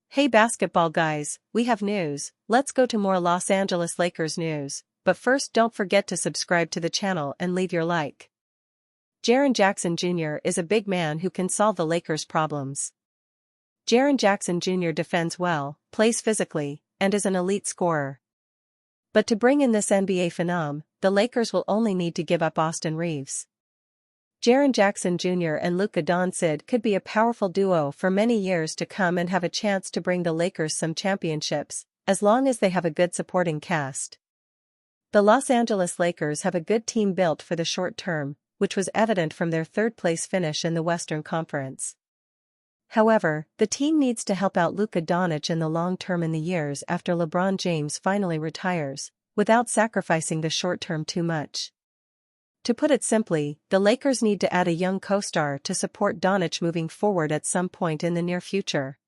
Hey basketball guys, we have news. Let's go to more Los Angeles Lakers news, but first don't forget to subscribe to the channel and leave your like. Jaren Jackson Jr. is a big man who can solve the Lakers' problems. Jaren Jackson Jr. defends well, plays physically, and is an elite scorer. But to bring in this NBA phenom, the Lakers will only need to give up Austin Reaves. Jaren Jackson Jr. and Luka Doncic could be a powerful duo for many years to come and have a chance to bring the Lakers some championships, as long as they have a good supporting cast. The Los Angeles Lakers have a good team built for the short term, which was evident from their third-place finish in the Western Conference. However, the team needs to help out Luka Doncic in the long term in the years after LeBron James finally retires, without sacrificing the short term too much. To put it simply, the Lakers need to add a young co-star to support Doncic moving forward at some point in the near future.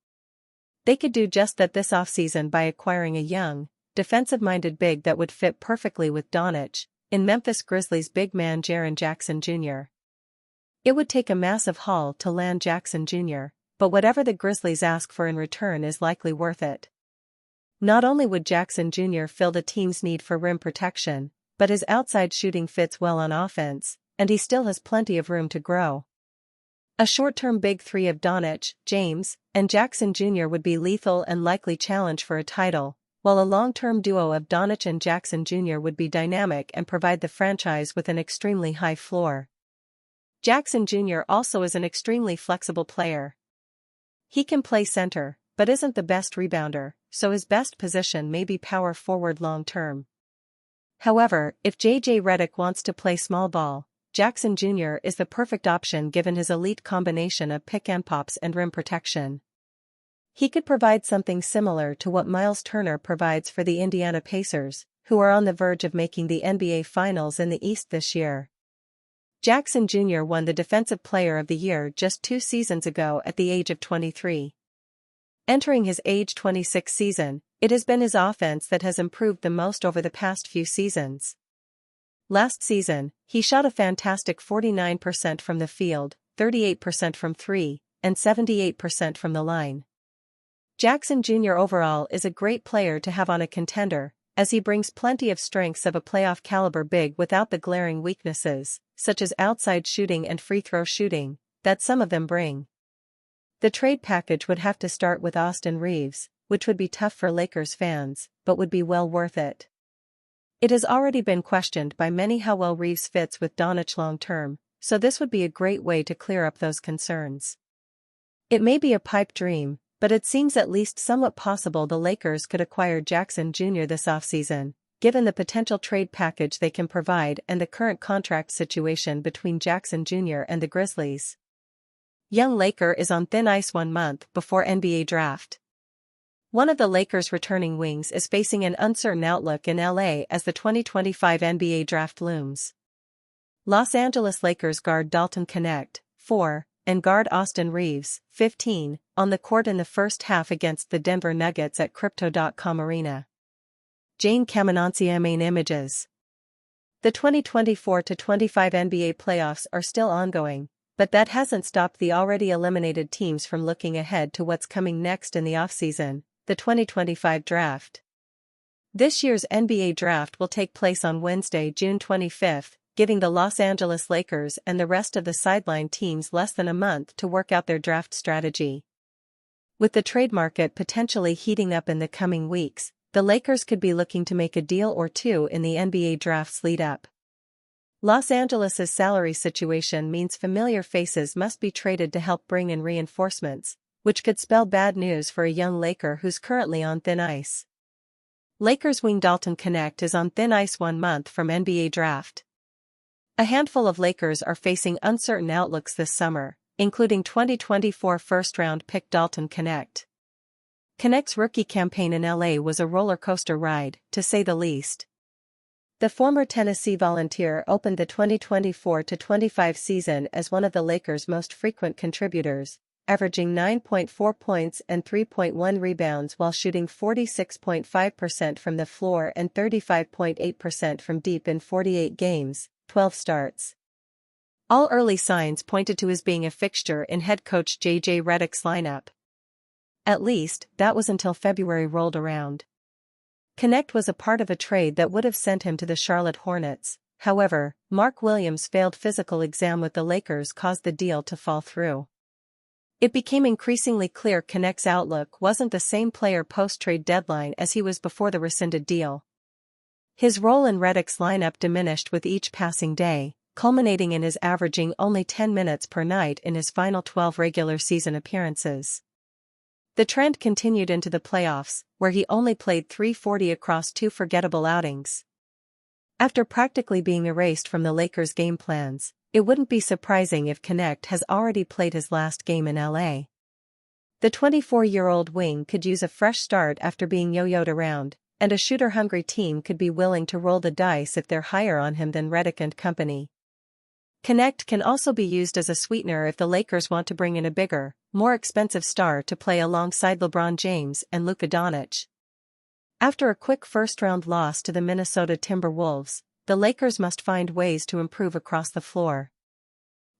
They could do just that this offseason by acquiring a young, defensive-minded big that would fit perfectly with Doncic, in Memphis Grizzlies big man Jaren Jackson Jr. It would take a massive haul to land Jackson Jr., but whatever the Grizzlies ask for in return is likely worth it. Not only would Jackson Jr. fill the team's need for rim protection, but his outside shooting fits well on offense, and he still has plenty of room to grow. A short-term big three of Doncic, James, and Jackson Jr. would be lethal and likely challenge for a title, while a long-term duo of Doncic and Jackson Jr. would be dynamic and provide the franchise with an extremely high floor. Jackson Jr. also is an extremely flexible player. He can play center, but isn't the best rebounder, so his best position may be power forward long-term. However, if J.J. Redick wants to play small ball, Jackson Jr. is the perfect option given his elite combination of pick-and-pops and rim protection. He could provide something similar to what Miles Turner provides for the Indiana Pacers, who are on the verge of making the NBA Finals in the East this year. Jackson Jr. won the Defensive Player of the Year just 2 seasons ago at the age of 23. Entering his age 26 season, it has been his offense that has improved the most over the past few seasons. Last season, he shot a fantastic 49% from the field, 38% from 3, and 78% from the line. Jackson Jr. overall is a great player to have on a contender, as he brings plenty of strengths of a playoff-caliber big without the glaring weaknesses, such as outside shooting and free throw shooting, that some of them bring. The trade package would have to start with Austin Reaves, which would be tough for Lakers fans, but would be well worth it. It has already been questioned by many how well Reaves fits with Doncic long-term, so this would be a great way to clear up those concerns. It may be a pipe dream, but it seems at least somewhat possible the Lakers could acquire Jackson Jr. this offseason, given the potential trade package they can provide and the current contract situation between Jackson Jr. and the Grizzlies. Young Laker is on thin ice 1 month before NBA draft. One of the Lakers' returning wings is facing an uncertain outlook in LA as the 2025 NBA draft looms. Los Angeles Lakers guard Dalton Knecht, 4, and guard Austin Reaves, 15, on the court in the first half against the Denver Nuggets at Crypto.com Arena. Jane Caminancia main images. The 2024-25 NBA playoffs are still ongoing, but that hasn't stopped the already eliminated teams from looking ahead to what's coming next in the offseason, the 2025 draft. This year's NBA draft will take place on Wednesday, June 25, giving the Los Angeles Lakers and the rest of the sideline teams less than a month to work out their draft strategy. With the trade market potentially heating up in the coming weeks, the Lakers could be looking to make a deal or two in the NBA draft's lead-up. Los Angeles' salary situation means familiar faces must be traded to help bring in reinforcements, which could spell bad news for a young Laker who's currently on thin ice. Lakers wing Dalton Knecht is on thin ice 1 month from NBA draft. A handful of Lakers are facing uncertain outlooks this summer, including 2024 first-round pick Dalton Knecht. Knecht's rookie campaign in LA was a roller coaster ride, to say the least. The former Tennessee Volunteer opened the 2024-25 season as one of the Lakers' most frequent contributors, averaging 9.4 points and 3.1 rebounds while shooting 46.5% from the floor and 35.8% from deep in 48 games, 12 starts. All early signs pointed to his being a fixture in head coach J.J. Redick's lineup. At least, that was until February rolled around. Knecht was a part of a trade that would have sent him to the Charlotte Hornets. However, Mark Williams' failed physical exam with the Lakers caused the deal to fall through. It became increasingly clear Knecht's outlook wasn't the same player post-trade deadline as he was before the rescinded deal. His role in Redick's lineup diminished with each passing day, culminating in his averaging only 10 minutes per night in his final 12 regular season appearances. The trend continued into the playoffs, where he only played .340 across 2 forgettable outings. After practically being erased from the Lakers' game plans, it wouldn't be surprising if Knecht has already played his last game in LA. The 24-year-old wing could use a fresh start after being yo-yoed around, and a shooter-hungry team could be willing to roll the dice if they're higher on him than Redick and company. Knecht can also be used as a sweetener if the Lakers want to bring in a bigger, more expensive star to play alongside LeBron James and Luka Doncic. After a quick first-round loss to the Minnesota Timberwolves, the Lakers must find ways to improve across the floor.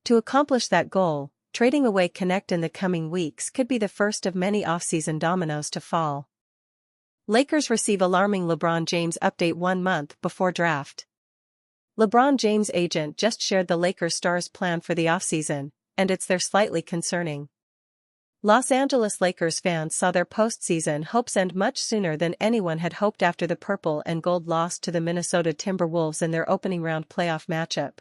To accomplish that goal, trading away Knecht in the coming weeks could be the first of many offseason dominoes to fall. Lakers receive alarming LeBron James update 1 month before draft. LeBron James' agent just shared the Lakers star's plan for the offseason, and it's slightly concerning. Los Angeles Lakers fans saw their postseason hopes end much sooner than anyone had hoped after the purple and gold lost to the Minnesota Timberwolves in their opening round playoff matchup.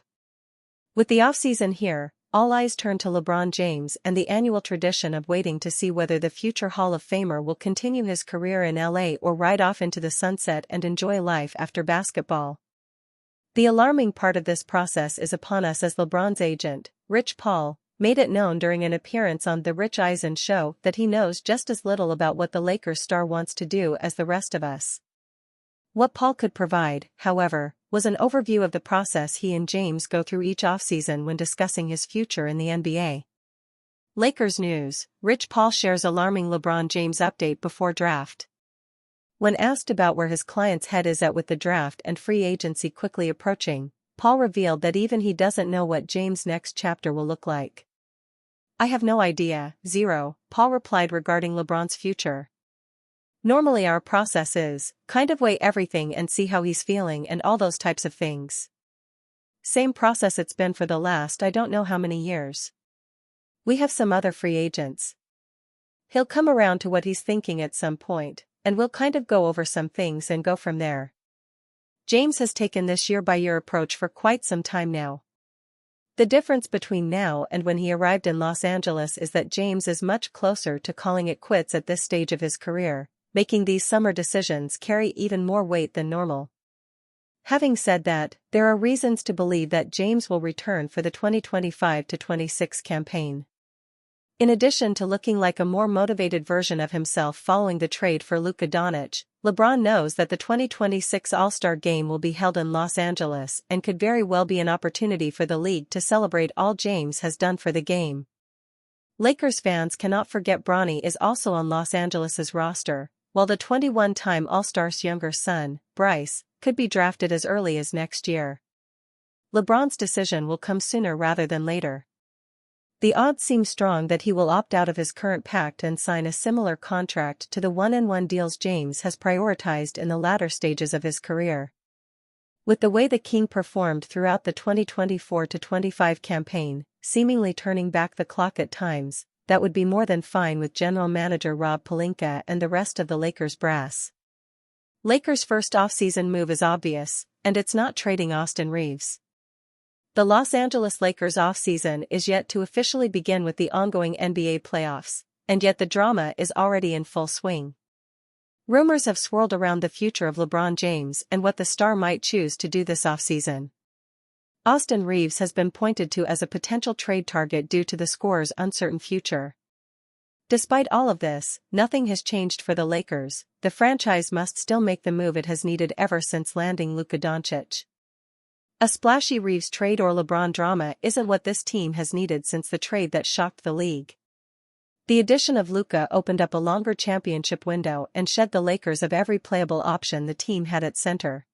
With the offseason here, all eyes turn to LeBron James and the annual tradition of waiting to see whether the future Hall of Famer will continue his career in LA or ride off into the sunset and enjoy life after basketball. The alarming part of this process is upon us as LeBron's agent, Rich Paul, made it known during an appearance on The Rich Eisen show that he knows just as little about what the Lakers star wants to do as the rest of us. What Paul could provide, however, was an overview of the process he and James go through each offseason when discussing his future in the NBA. Lakers news: Rich Paul shares alarming LeBron James update before draft. When asked about where his client's head is at with the draft and free agency quickly approaching, Paul revealed that even he doesn't know what James' next chapter will look like. "I have no idea, zero," Paul replied regarding LeBron's future. "Normally our process is, kind of weigh everything and see how he's feeling and all those types of things. Same process it's been for the last I don't know how many years. We have some other free agents. He'll come around to what he's thinking at some point, and we'll kind of go over some things and go from there." James has taken this year-by-year approach for quite some time now. The difference between now and when he arrived in Los Angeles is that James is much closer to calling it quits at this stage of his career, making these summer decisions carry even more weight than normal. Having said that, there are reasons to believe that James will return for the 2025-26 campaign. In addition to looking like a more motivated version of himself following the trade for Luka Doncic, LeBron knows that the 2026 All-Star Game will be held in Los Angeles and could very well be an opportunity for the league to celebrate all James has done for the game. Lakers fans cannot forget Bronny is also on Los Angeles's roster, while the 21-time All-Star's younger son, Bryce, could be drafted as early as next year. LeBron's decision will come sooner rather than later. The odds seem strong that he will opt out of his current pact and sign a similar contract to the one-on-one deals James has prioritized in the latter stages of his career. With the way the King performed throughout the 2024-25 campaign, seemingly turning back the clock at times, that would be more than fine with general manager Rob Pelinka and the rest of the Lakers brass. Lakers' first offseason move is obvious, and it's not trading Austin Reeves. The Los Angeles Lakers offseason is yet to officially begin with the ongoing NBA playoffs, and yet the drama is already in full swing. Rumors have swirled around the future of LeBron James and what the star might choose to do this offseason. Austin Reeves has been pointed to as a potential trade target due to the scorer's uncertain future. Despite all of this, nothing has changed for the Lakers. The franchise must still make the move it has needed ever since landing Luka Doncic. A splashy Reeves trade or LeBron drama isn't what this team has needed since the trade that shocked the league. The addition of Luka opened up a longer championship window and shed the Lakers of every playable option the team had at center.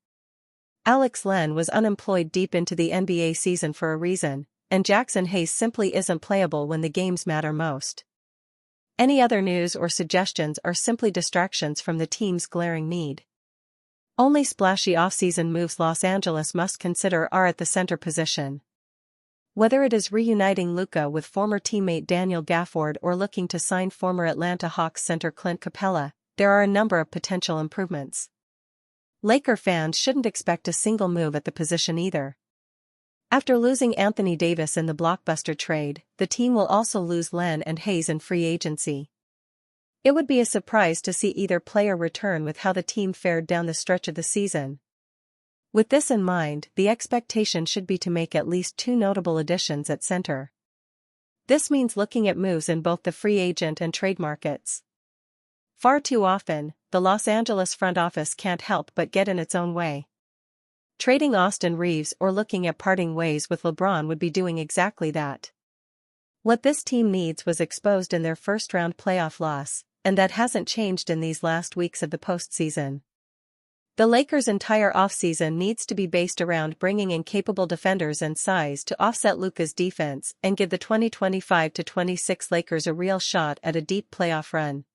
Alex Len was unemployed deep into the NBA season for a reason, and Jackson Hayes simply isn't playable when the games matter most. Any other news or suggestions are simply distractions from the team's glaring need. Only splashy offseason moves Los Angeles must consider are at the center position. Whether it is reuniting Luka with former teammate Daniel Gafford or looking to sign former Atlanta Hawks center Clint Capella, there are a number of potential improvements. Laker fans shouldn't expect a single move at the position either. After losing Anthony Davis in the blockbuster trade, the team will also lose Len and Hayes in free agency. It would be a surprise to see either player return with how the team fared down the stretch of the season. With this in mind, the expectation should be to make at least 2 notable additions at center. This means looking at moves in both the free agent and trade markets. Far too often, the Los Angeles front office can't help but get in its own way. Trading Austin Reeves or looking at parting ways with LeBron would be doing exactly that. What this team needs was exposed in their first-round playoff loss, and that hasn't changed in these last weeks of the postseason. The Lakers' entire offseason needs to be based around bringing in capable defenders and size to offset Luka's defense and give the 2025-26 Lakers a real shot at a deep playoff run.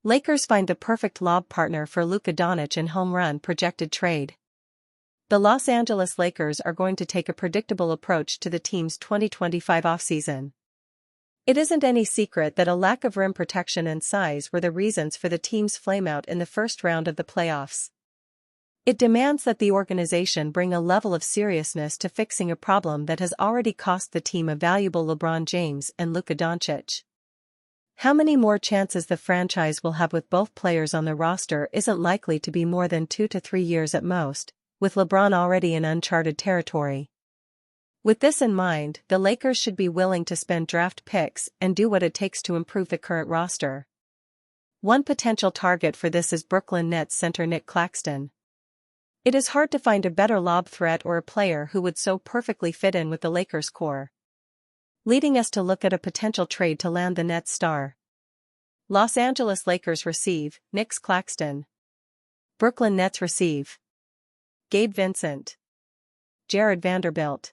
Lakers find the perfect lob partner for Luka Doncic in home run projected trade. The Los Angeles Lakers are going to take a predictable approach to the team's 2025 offseason. It isn't any secret that a lack of rim protection and size were the reasons for the team's flameout in the first round of the playoffs. It demands that the organization bring a level of seriousness to fixing a problem that has already cost the team a valuable LeBron James and Luka Doncic. How many more chances the franchise will have with both players on the roster isn't likely to be more than 2 to 3 years at most, with LeBron already in uncharted territory. With this in mind, the Lakers should be willing to spend draft picks and do what it takes to improve the current roster. One potential target for this is Brooklyn Nets center Nick Claxton. It is hard to find a better lob threat or a player who would so perfectly fit in with the Lakers core. Leading us to look at a potential trade to land the Nets star. Los Angeles Lakers receive Nick Claxton. Brooklyn Nets receive Gabe Vincent, Jared Vanderbilt.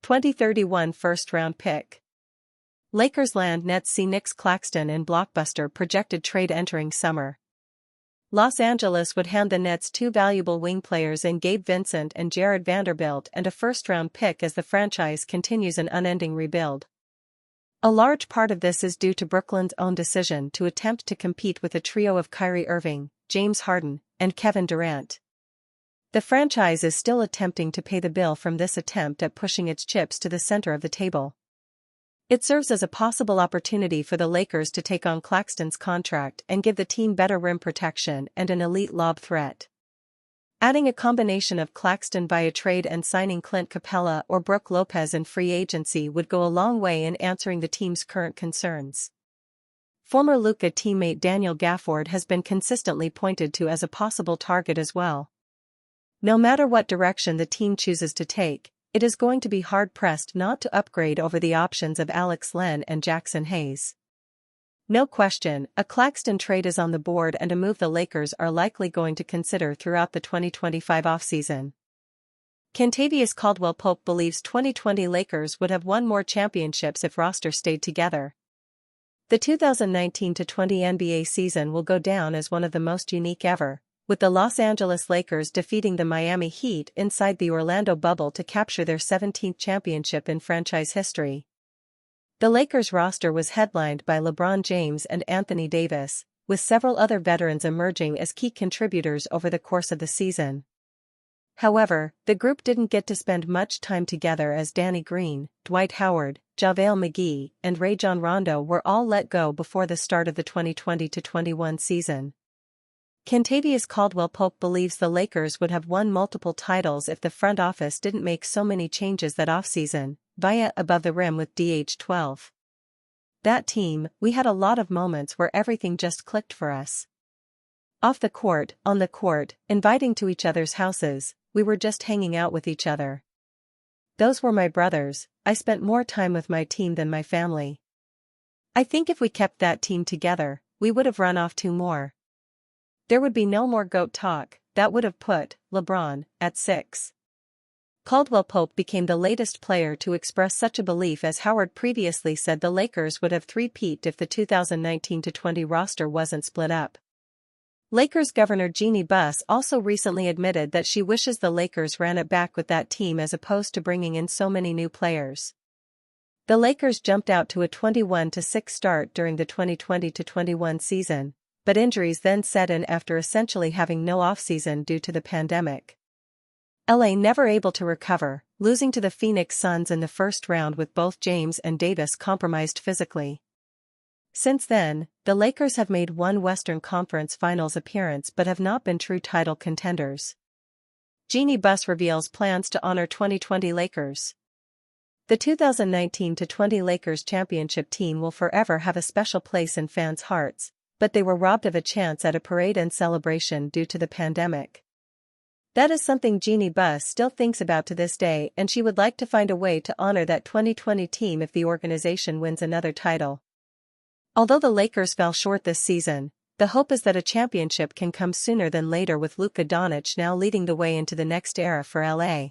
2031 first-round pick. Lakers land Nets see Nick Claxton in blockbuster projected trade entering summer. Los Angeles would hand the Nets 2 valuable wing players in Gabe Vincent and Jared Vanderbilt and a first-round pick as the franchise continues an unending rebuild. A large part of this is due to Brooklyn's own decision to attempt to compete with a trio of Kyrie Irving, James Harden, and Kevin Durant. The franchise is still attempting to pay the bill from this attempt at pushing its chips to the center of the table. It serves as a possible opportunity for the Lakers to take on Claxton's contract and give the team better rim protection and an elite lob threat. Adding a combination of Claxton via trade and signing Clint Capella or Brook Lopez in free agency would go a long way in answering the team's current concerns. Former Luka teammate Daniel Gafford has been consistently pointed to as a possible target as well. No matter what direction the team chooses to take, it is going to be hard-pressed not to upgrade over the options of Alex Len and Jackson Hayes. No question, a Claxton trade is on the board and a move the Lakers are likely going to consider throughout the 2025 offseason. Kentavious Caldwell-Pope believes 2020 Lakers would have won more championships if roster stayed together. The 2019-20 NBA season will go down as one of the most unique ever, with the Los Angeles Lakers defeating the Miami Heat inside the Orlando bubble to capture their 17th championship in franchise history. The Lakers roster was headlined by LeBron James and Anthony Davis, with several other veterans emerging as key contributors over the course of the season. However, the group didn't get to spend much time together as Danny Green, Dwight Howard, JaVale McGee, and Rajon Rondo were all let go before the start of the 2020-21 season. Kentavious Caldwell-Pope believes the Lakers would have won multiple titles if the front office didn't make so many changes that offseason, via above the rim with DH12. That team, we had a lot of moments where everything just clicked for us. Off the court, on the court, inviting to each other's houses, we were just hanging out with each other. Those were my brothers. I spent more time with my team than my family. I think if we kept that team together, we would have run off 2 more. There would be no more GOAT talk, that would have put LeBron at 6. Caldwell Pope became the latest player to express such a belief, as Howard previously said the Lakers would have three-peated if the 2019-20 roster wasn't split up. Lakers Governor Jeannie Buss also recently admitted that she wishes the Lakers ran it back with that team as opposed to bringing in so many new players. The Lakers jumped out to a 21-6 start during the 2020-21 season, but injuries then set in after essentially having no offseason due to the pandemic. LA never able to recover, losing to the Phoenix Suns in the first round with both James and Davis compromised physically. Since then, the Lakers have made one Western Conference Finals appearance but have not been true title contenders. Jeannie Buss reveals plans to honor 2020 Lakers. The 2019-20 Lakers championship team will forever have a special place in fans' hearts, but they were robbed of a chance at a parade and celebration due to the pandemic. That is something Jeannie Buss still thinks about to this day, and she would like to find a way to honor that 2020 team if the organization wins another title. Although the Lakers fell short this season, the hope is that a championship can come sooner than later, with Luka Doncic now leading the way into the next era for LA.